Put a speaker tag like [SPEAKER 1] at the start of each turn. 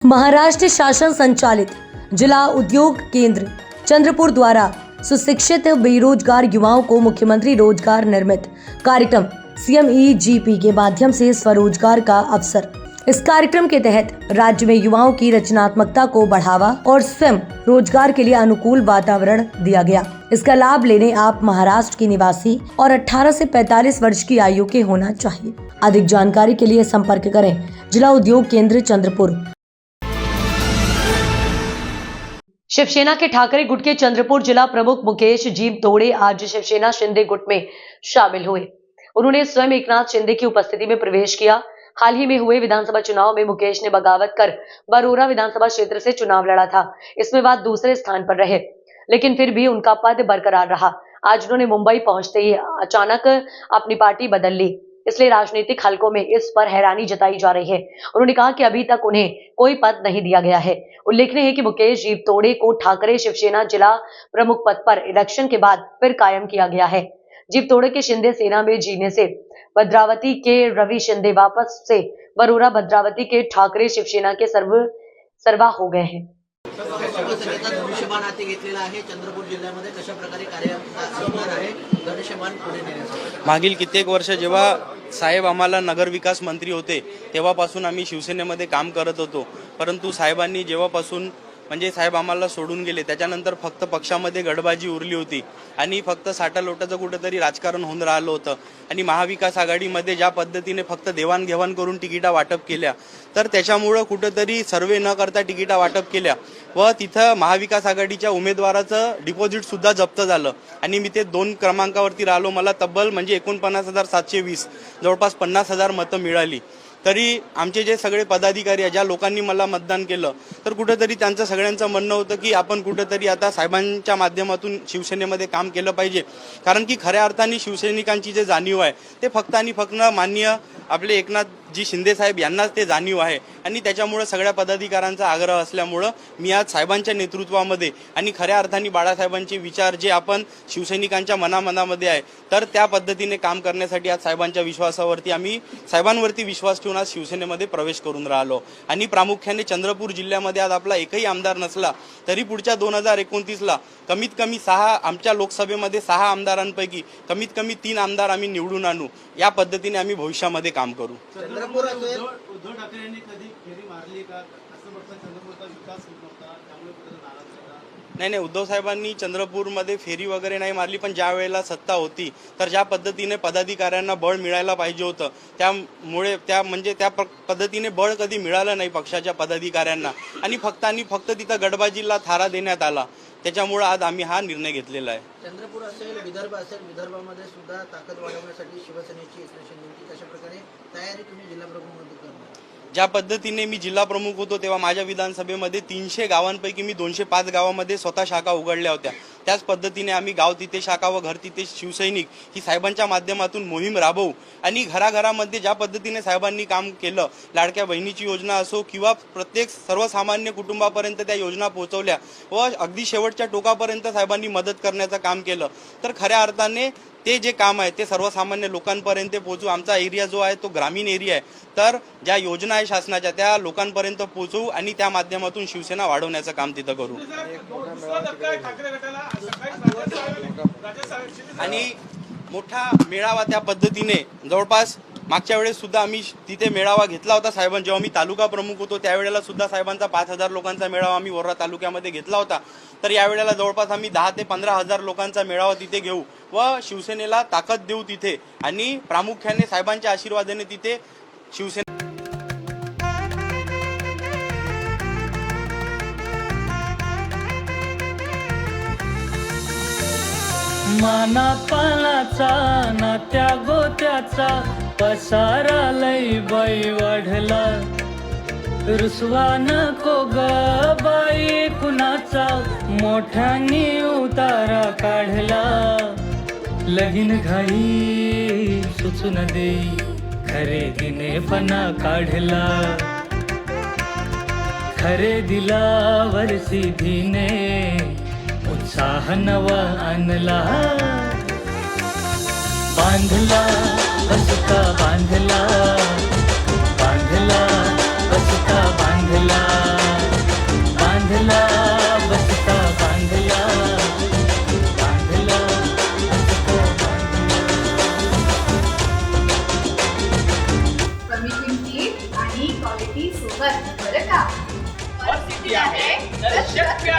[SPEAKER 1] महाराष्ट्र शासन संचालित जिला उद्योग केंद्र चंद्रपुर द्वारा सुशिक्षित बेरोजगार युवाओं को मुख्यमंत्री रोजगार निर्मित कार्यक्रम CMEGP के माध्यम से स्वरोजगार का अवसर। इस कार्यक्रम के तहत राज्य में युवाओं की रचनात्मकता को बढ़ावा और स्वयं रोजगार के लिए अनुकूल वातावरण दिया गया। इसका लाभ लेने आप महाराष्ट्र की निवासी और 18 से 45 वर्ष की आयु के होना चाहिए। अधिक जानकारी के लिए संपर्क करें जिला उद्योग केंद्र चंद्रपुर। शिवसेना के ठाकरे गुट के चंद्रपुर जिला प्रमुख मुकेश जीव तोड़े आज शिवसेना शिंदे गुट में शामिल हुए। उन्होंने स्वयं एकनाथ शिंदे की उपस्थिति में प्रवेश किया। हाल ही में हुए विधानसभा चुनाव में मुकेश ने बगावत कर बरोरा विधानसभा क्षेत्र से चुनाव लड़ा था। इसमें वह दूसरे स्थान पर रहे, लेकिन फिर भी उनका पद बरकरार रहा। आज उन्होंने मुंबई पहुंचते ही अचानक अपनी पार्टी बदल ली, इसलिए राजनीतिक हलकों में इस पर हैरानी जताई जा रही है। उन्होंने कहा कि अभी तक उन्हें कोई पद नहीं दिया गया है। उल्लेखनीय है कि मुकेश जीव तोड़े को ठाकरे शिवसेना जिला प्रमुख पद पर इलेक्शन के बाद फिर कायम किया गया है। जीव तोड़े के शिंदे सेना में जीने से भद्रावती के रवि शिंदे वापस से बरोरा भद्रावती के ठाकरे शिवसेना के सर्वा हो गए हैं।
[SPEAKER 2] धनुष्यबाण हाती घेतलेला आहे। चंद्रपूर जिल्ह्यामध्ये कशा प्रकारे कार्य असणार आहे धनुष्यबाण पुढे नेण्यासाठी?
[SPEAKER 3] मागील कित्येक वर्ष जेव्हा साहेब आम्हाला नगरविकास मंत्री होते तेव्हापासून आम्ही शिवसेनेमध्ये काम करत होतो, परंतु साहेबांनी जेव्हापासून म्हणजे साहेब आम्हाला सोडून गेले त्याच्यानंतर फक्त पक्षामध्ये गडबाजी उरली होती आणि फक्त साठा लोटाचं कुठेतरी राजकारण होऊन राहिलं होतं। आणि महाविकास आघाडीमध्ये ज्या पद्धतीने फक्त देवाणघेवाण करून तिकिटा वाटप केल्या, तर त्याच्यामुळं कुठेतरी सर्वे न करता तिकिटा वाटप केल्या व तिथं महाविकास आघाडीच्या उमेदवाराचं डिपॉझिट सुद्धा जप्त झालं आणि मी ते 2 क्रमांकावरती राहिलो। मला तब्बल म्हणजे 49,720 जवळपास 50,000 मतं मिळाली। तरी आमचे जे सगळे पदाधिकारी आहे, ज्या लोकांनी मला मतदान केलं, तर कुठेतरी त्यांचं सगळ्यांचं म्हणणं होतं की आपण कुठेतरी आता साहेबांच्या माध्यमातून शिवसेनेमध्ये काम केलं पाहिजे, कारण की खऱ्या अर्थाने शिवसैनिकांची जे जाणीव आहे ते फक्त आणि फक्त माननीय आपले एकनाथजी शिंदे साहेब यांनाच ते जाणीव आहे। आणि त्याच्यामुळे सगळ्या पदाधिकाऱ्यांचा आग्रह असल्यामुळे मी आज साहेबांच्या नेतृत्वामध्ये आणि खऱ्या अर्थाने बाळासाहेबांचे विचार जे आपण शिवसैनिकांच्या मनामध्ये आहे, तर त्या पद्धतीने काम करण्यासाठी आज साहेबांच्या विश्वासावरती आम्ही साहेबांवरती विश्वास ठेवून आज शिवसेनेमध्ये प्रवेश करून राहिलो। आणि प्रामुख्याने चंद्रपूर जिल्ह्यामध्ये आज आपला एकही आमदार नसला तरी पुढच्या 2029ला कमीत कमी 6 आमच्या लोकसभेमध्ये 6 आमदारांपैकी कमीत कमी 3 आमदार आम्ही निवडून आणू, या पद्धतीने आम्ही भविष्यामध्ये काम करू।
[SPEAKER 4] उद्धव ठाकरे यांनी कधी फेरी मारली का? असं म्हटलं चंद्रपूरचा विकास होत नव्हता, त्यामुळे कुठे नाराज होता?
[SPEAKER 3] नाही, उद्धव साहेबांनी चंद्रपूरमध्ये फेरी वगैरे नाही मारली, पण ज्या वेळेला सत्ता होती तर ज्या पद्धतीने पदाधिकाऱ्यांना बळ मिळायला पाहिजे होतं त्यामुळे त्या पद्धतीने बळ कधी मिळालं नाही पक्षाच्या पदाधिकाऱ्यांना आणि फक्त तिथं गडबाजीला थारा देण्यात आला। त्याच्यामुळे आज आम्ही हा निर्णय घेतलेला आहे।
[SPEAKER 2] चंद्रपूर असेल, विदर्भ असेल, विदर्भामध्ये सुद्धा ताकद वाढवण्यासाठी शिवसेनेची एकनाथ शिंदेची कशा प्रकारे तयारी तुम्ही जिल्हा प्रमुखमध्ये करणार?
[SPEAKER 3] ज्या पद्धतीने मी जिल्हा प्रमुख होतो तेव्हा माझ्या विधानसभेमध्ये 300 गावांपैकी मी 205 गावामध्ये स्वतः शाखा उघडल्या होत्या। त्याच पद्धतीने आम्ही गाव तिथे शाखा व घर तिथे शिवसैनिक ही साहेबांच्या माध्यमातून मोहीम राबवू आणि घराघरामध्ये ज्या पद्धतीने साहेबांनी काम केलं, लाडक्या बहिणीची योजना असो किंवा प्रत्येक सर्वसामान्य कुटुंबापर्यंत त्या योजना पोहोचवल्या व अगदी शेवटच्या टोकापर्यंत साहेबांनी मदत करण्याचं काम केलं, तर खऱ्या अर्थाने ते जे काम आहे ते सर्वसामान्य लोकांपर्यंत पोहोचू। आमचा एरिया जो आहे तो ग्रामीण एरिया आहे, तर ज्या योजना आहे शासनाच्या त्या लोकांपर्यंत पोहोचू आणि त्या माध्यमातून शिवसेना वाढवण्याचं काम तिथं करू। आणि मोठा मेळावा त्या पद्धतीने जवळपास मागच्या वेळेस सुद्धा आम्ही तिथे मेळावा घेतला होता साहेबांचा। जेव्हा मी तालुका प्रमुख होतो त्यावेळेला सुद्धा साहेबांचा 5,000 लोकांचा मेळावा आम्ही वरोरा तालुक्यामध्ये घेतला होता। तर यावेळेला जवळपास आम्ही 10 ते 15,000 लोकांचा मेळावा तिथे घेऊ व शिवसेनेला ताकद देऊ तिथे आणि प्रामुख्याने साहेबांच्या आशीर्वादाने तिथे शिवसेना
[SPEAKER 5] माना पालाचा ना त्या गोत्याचा पसारा लई बाई वाढला, रुसवा नको ग बाई कुणाचा मोठ्यानी उतारा काढला। लगीन घाई सुचून देई खरेदीने पणा काढला, खरेदीला वर्षीधीने उत्साह नवा आणला। बांधला बसका बांधला, बांधला बसका बांधला। बांधला बांधला बसता बांधला बांधला बसता
[SPEAKER 6] कमी किमतीत आणि क्वालिटी सोबत बरं का
[SPEAKER 7] आहे तर शक्य